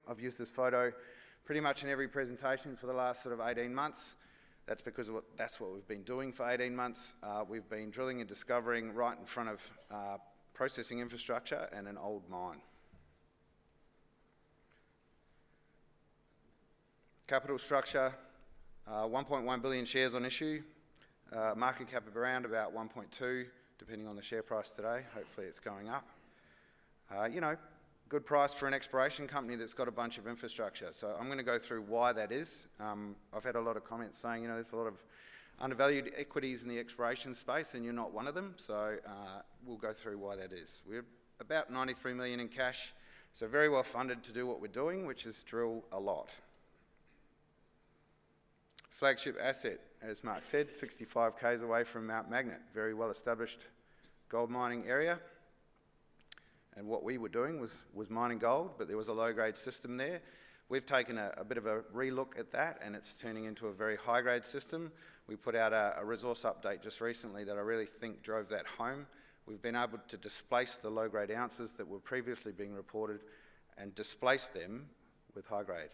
I've used this photo pretty much in every presentation for the last sort of 18 months. That's because that's what we've been doing for 18 months. We've been drilling and discovering right in front of processing infrastructure and an old mine. Capital structure, 1.1 billion shares on issue, market cap of around about 1.2, depending on the share price today. Hopefully it's going up. Good price for an exploration company that's got a bunch of infrastructure. So I'm going to go through why that is. I've had a lot of comments saying, there's a lot of undervalued equities in the exploration space and you're not one of them. So we'll go through why that is. We're about 93 million in cash, so very well funded to do what we're doing, which is drill a lot. Flagship asset, as Mark said, 65 k's away from Mount Magnet, very well established gold mining area. And what we were doing was mining gold, but there was a low-grade system there. We've taken a bit of a re-look at that, and it's turning into a very high-grade system. We put out a resource update just recently that I really think drove that home. We've been able to displace the low-grade ounces that were previously being reported and displace them with high-grade.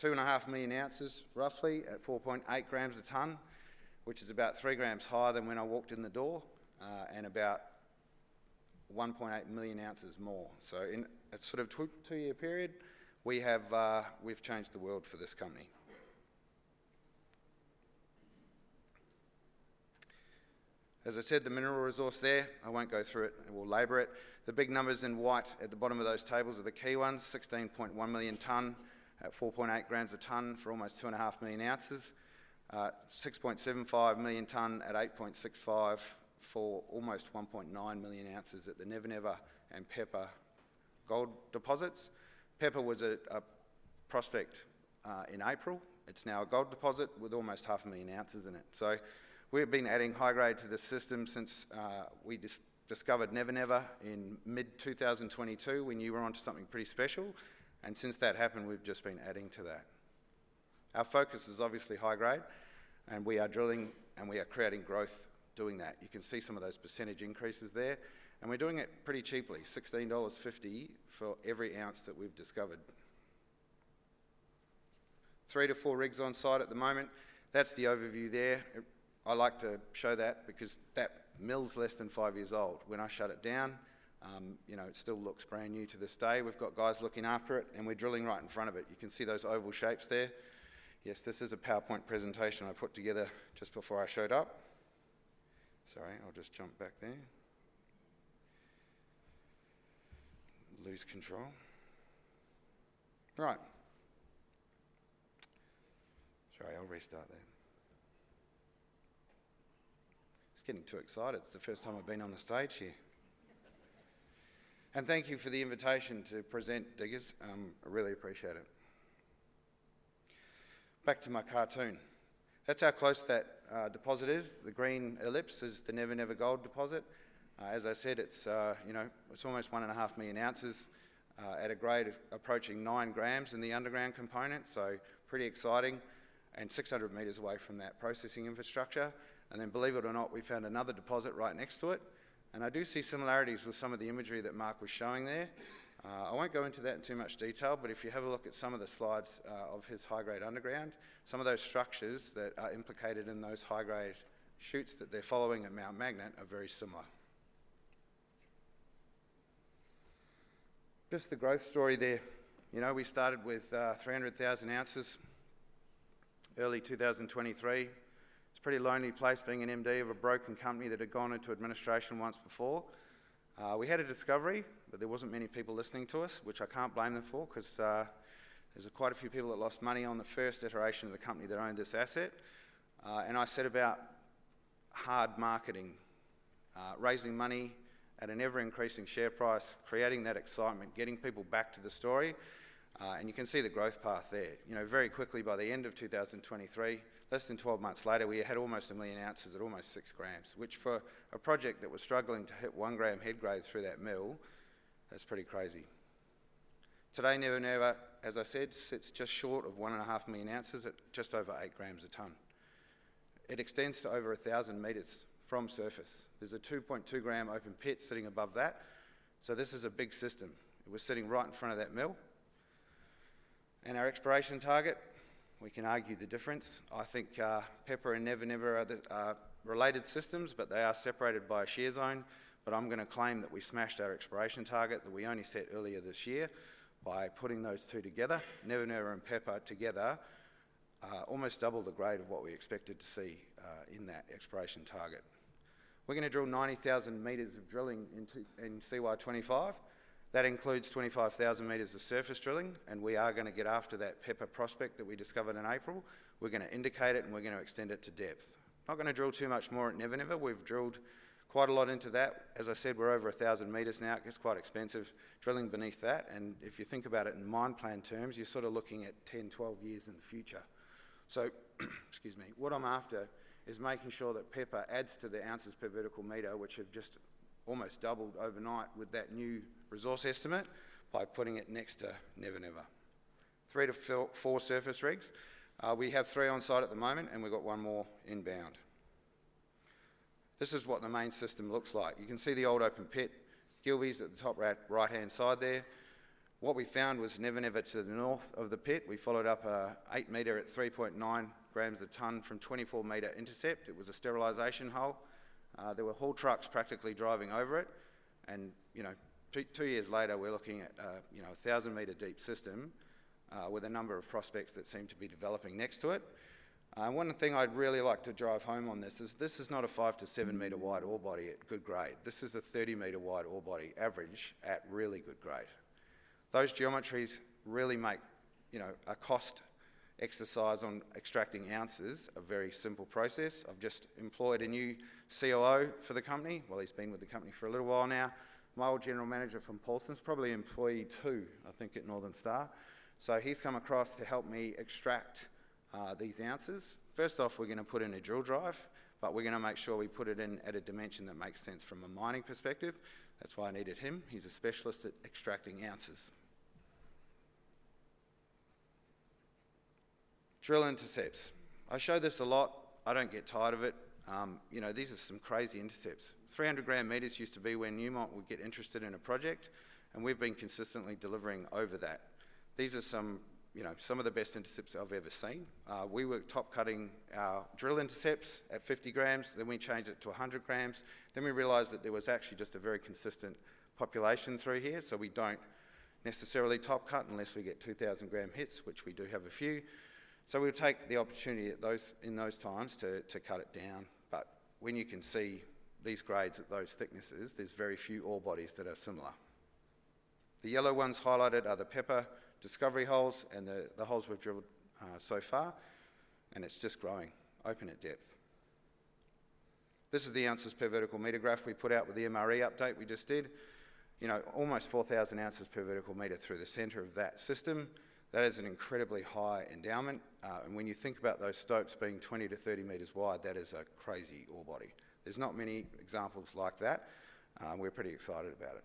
2.5 million ounces, roughly, at 4.8 grams a tonne, which is about 3 grams higher than when I walked in the door, and about 1.8 million ounces more. So in a sort of two-year period, we've changed the world for this company. As I said, the mineral resource there, I won't go through it, we'll labour it. The big numbers in white at the bottom of those tables are the key ones, 16.1 million tonne at 4.8 grams a tonne for almost 2.5 million ounces, 6.75 million tonne at 8.65 for almost 1.9 million ounces at the Never Never and Pepper gold deposits. Pepper was a prospect in April. It's now a gold deposit with almost 500,000 ounces in it. So we've been adding high grade to the system since we discovered Never Never in mid-2022. We knew we were onto something pretty special, and since that happened, we've just been adding to that. Our focus is obviously high grade, and we are drilling and we are creating growth doing that. You can see some of those percentage increases there, and we're doing it pretty cheaply, $16.50 for every ounce that we've discovered. 3 to 4 rigs on site at the moment. That's the overview there. I like to show that because that mill's less than 5 years old. When I shut it down, it still looks brand new to this day. We've got guys looking after it, and we're drilling right in front of it. You can see those oval shapes there. Yes, this is a PowerPoint presentation I put together just before I showed up. Sorry, I'll just jump back there. Lose control. Right. Sorry, I'll restart there. It's getting too excited. It's the first time I've been on the stage here. And thank you for the invitation to present, Diggers. I really appreciate it. Back to my cartoon. That's how close that deposit is. The green ellipse is the Never Never gold deposit. As I said, it's almost 1.5 million ounces at a grade approaching 9 grams in the underground component, so pretty exciting, and 600 metres away from that processing infrastructure. And then, believe it or not, we found another deposit right next to it, and I do see similarities with some of the imagery that Mark was showing there. I won't go into that in too much detail, but if you have a look at some of the slides of his high-grade underground, some of those structures that are implicated in those high-grade chutes that they're following at Mount Magnet are very similar. Just the growth story there. We started with 300,000 ounces early 2023. It's a pretty lonely place being an MD of a broken company that had gone into administration once before. We had a discovery, but there wasn't many people listening to us, which I can't blame them for, because there's quite a few people that lost money on the first iteration of the company that owned this asset. And I set about hard marketing, raising money at an ever-increasing share price, creating that excitement, getting people back to the story. And you can see the growth path there. Very quickly by the end of 2023, less than 12 months later, we had almost 1 million ounces at almost 6 grams, which for a project that was struggling to hit 1 gram head grade through that mill, that's pretty crazy. Today, Never Never, as I said, sits just short of 1.5 million ounces at just over 8 grams a tonne. It extends to over 1,000 metres from surface. There's a 2.2 gram open pit sitting above that, so this is a big system. It was sitting right in front of that mill. And our exploration target, we can argue the difference. I think Pepper and Never Never are related systems, but they are separated by a shear zone. But I'm going to claim that we smashed our exploration target that we only set earlier this year by putting those two together. Never Never and Pepper together almost double the grade of what we expected to see in that exploration target. We're going to drill 90,000 metres of drilling in CY25. That includes 25,000 metres of surface drilling, and we are going to get after that Pepper prospect that we discovered in April. We're going to indicate it and we're going to extend it to depth. Not going to drill too much more at Never Never. We've drilled quite a lot into that. As I said, we're over 1,000 metres now. It gets quite expensive drilling beneath that, and if you think about it in mine plan terms, you're sort of looking at 10, 12 years in the future. So, excuse me, what I'm after is making sure that Pepper adds to the ounces per vertical metre, which have just almost doubled overnight with that new resource estimate, by putting it next to Never Never. 3 to 4 surface rigs. We have 3 on site at the moment, and we've got 1 more inbound. This is what the main system looks like. You can see the old open pit, Gilby's at the top right-hand side there. What we found was Never Never to the north of the pit. We followed up a 8 metre at 3.9 grams a tonne from 24 metre intercept. It was a sterilisation hole. There were haul trucks practically driving over it, and 2 years later we're looking at a 1,000 metre deep system with a number of prospects that seem to be developing next to it. One thing I'd really like to drive home on this is not a 5 to 7 metre wide ore body at good grade. This is a 30 metre wide ore body average at really good grade. Those geometries really make a cost exercise on extracting ounces a very simple process. I've just employed a new COO for the company. Well, he's been with the company for a little while now. My old general manager from Paulson's, probably employee 2, I think, at Northern Star. So he's come across to help me extract these ounces. First off, we're going to put in a drill drive, but we're going to make sure we put it in at a dimension that makes sense from a mining perspective. That's why I needed him. He's a specialist at extracting ounces. Drill intercepts. I show this a lot. I don't get tired of it. These are some crazy intercepts. 300 gram metres used to be where Newmont would get interested in a project, and we've been consistently delivering over that. These are some of the best intercepts I've ever seen. We were top cutting our drill intercepts at 50 grams, then we changed it to 100 grams. Then we realised that there was actually just a very consistent population through here, so we don't necessarily top cut unless we get 2,000 gram hits, which we do have a few. So we'll take the opportunity in those times to cut it down. But when you can see these grades at those thicknesses, there's very few ore bodies that are similar. The yellow ones highlighted are the Pepper discovery holes and the holes we've drilled so far, and it's just growing, open at depth. This is the ounces per vertical metre graph we put out with the MRE update we just did. Almost 4,000 ounces per vertical metre through the centre of that system. That is an incredibly high endowment, and when you think about those stopes being 20 to 30 metres wide, that is a crazy ore body. There's not many examples like that. We're pretty excited about it.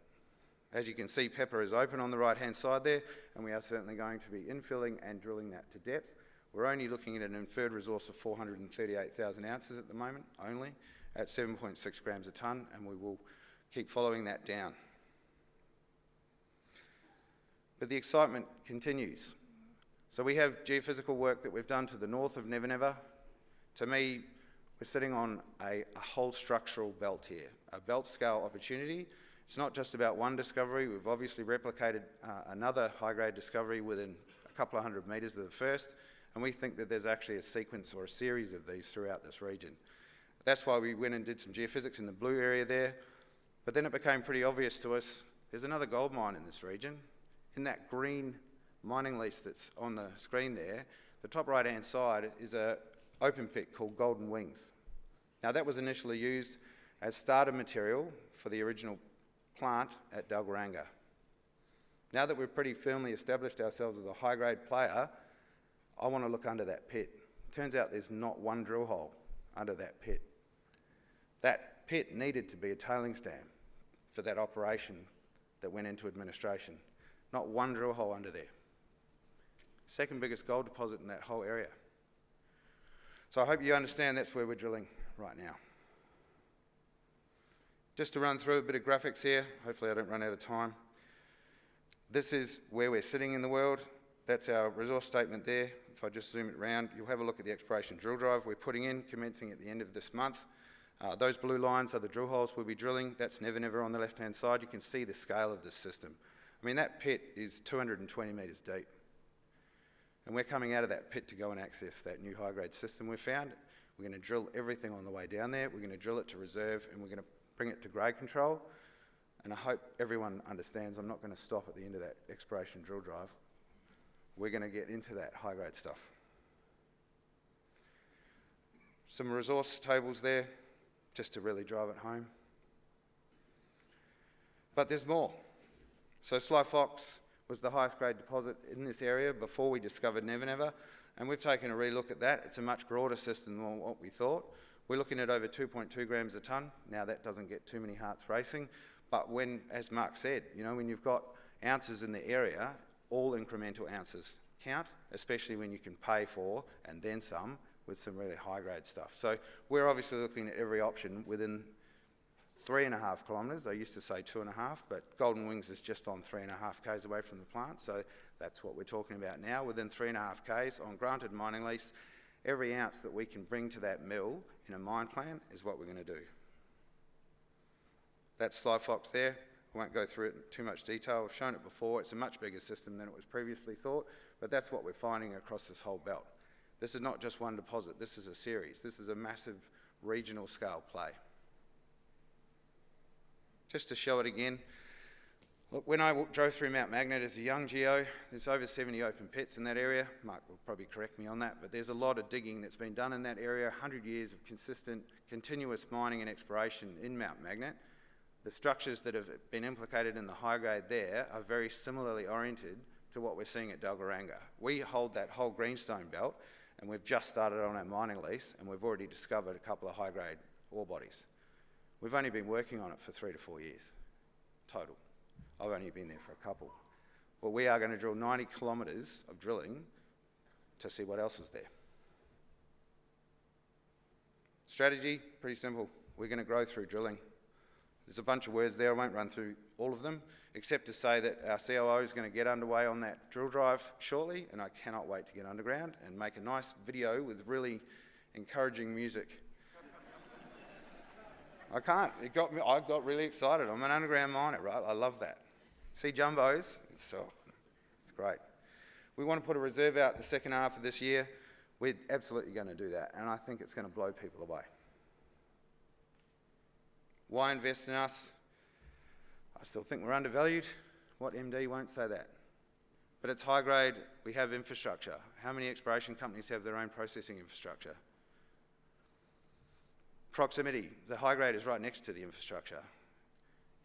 As you can see, Pepper is open on the right-hand side there, and we are certainly going to be infilling and drilling that to depth. We're only looking at an inferred resource of 438,000 ounces at the moment, only, at 7.6 grams a tonne, and we will keep following that down. But the excitement continues. So we have geophysical work that we've done to the north of Never Never. To me, we're sitting on a whole structural belt here, a belt scale opportunity. It's not just about one discovery. We've obviously replicated another high-grade discovery within a couple of 100 metres of the first, and we think that there's actually a sequence or a series of these throughout this region. That's why we went and did some geophysics in the blue area there, but then it became pretty obvious to us there's another gold mine in this region. In that green mining lease that's on the screen there, the top right-hand side is an open pit called Golden Wings. Now that was initially used as starter material for the original plant at Dalgaranga. Now that we've pretty firmly established ourselves as a high-grade player, I want to look under that pit. Turns out there's not one drill hole under that pit. That pit needed to be a tailings dam for that operation that went into administration. Not one drill hole under there. Second biggest gold deposit in that whole area. So I hope you understand that's where we're drilling right now. Just to run through a bit of graphics here, hopefully I don't run out of time. This is where we're sitting in the world. That's our resource statement there. If I just zoom it around, you'll have a look at the exploration drill drive we're putting in, commencing at the end of this month. Those blue lines are the drill holes we'll be drilling. That's Never Never on the left-hand side. You can see the scale of this system. I mean, that pit is 220 metres deep. And we're coming out of that pit to go and access that new high-grade system we've found. We're going to drill everything on the way down there. We're going to drill it to reserve, and we're going to bring it to grade control. And I hope everyone understands I'm not going to stop at the end of that exploration drill drive. We're going to get into that high-grade stuff. Some resource tables there, just to really drive it home. But there's more. So Sly Fox was the highest grade deposit in this area before we discovered Never Never, and we've taken a relook at that. It's a much broader system than what we thought. We're looking at over 2.2 grams a tonne. Now that doesn't get too many hearts racing, but when, as Mark said, you know, when you've got ounces in the area, all incremental ounces count, especially when you can pay for, and then some, with some really high-grade stuff. So we're obviously looking at every option within 3.5 kilometres. I used to say 2.5, but Golden Wings is just on 3.5 k's away from the plant, so that's what we're talking about now. Within 3.5 k's on granted mining lease, every ounce that we can bring to that mill in a mine plan is what we're going to do. That's Sly Fox there. I won't go through it in too much detail. I've shown it before. It's a much bigger system than it was previously thought, but that's what we're finding across this whole belt. This is not just one deposit. This is a series. This is a massive regional scale play. Just to show it again, look, when I drove through Mount Magnet as a young geo, there's over 70 open pits in that area. Mark will probably correct me on that, but there's a lot of digging that's been done in that area, 100 years of consistent, continuous mining and exploration in Mount Magnet. The structures that have been implicated in the high grade there are very similarly oriented to what we're seeing at Dalgaranga. We hold that whole greenstone belt, and we've just started on our mining lease, and we've already discovered a couple of high grade ore bodies. We've only been working on it for 3 to 4 years, total. I've only been there for a couple. Well, we are going to drill 90 kilometres of drilling to see what else is there. Strategy, pretty simple. We're going to grow through drilling. There's a bunch of words there. I won't run through all of them, except to say that our COO is going to get underway on that drill drive shortly, and I cannot wait to get underground and make a nice video with really encouraging music. I can't. It got me. I got really excited. I'm an underground miner, right? I love that. See jumbos? It's great. We want to put a reserve out the second half of this year. We're absolutely going to do that, and I think it's going to blow people away. Why invest in us? I still think we're undervalued. What MD won't say that? But it's high grade. We have infrastructure. How many exploration companies have their own processing infrastructure? Proximity. The high grade is right next to the infrastructure.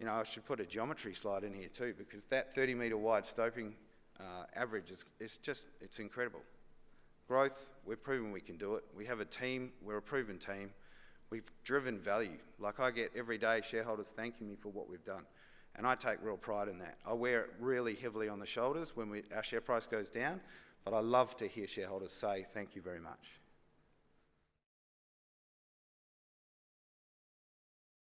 You know, I should put a geometry slide in here too, because that 30-metre wide stoping average it's incredible. Growth, we've proven we can do it. We have a team, we're a proven team. We've driven value. Like, I get every day shareholders thanking me for what we've done, and I take real pride in that. I wear it really heavily on the shoulders when our share price goes down, but I love to hear shareholders say thank you very much.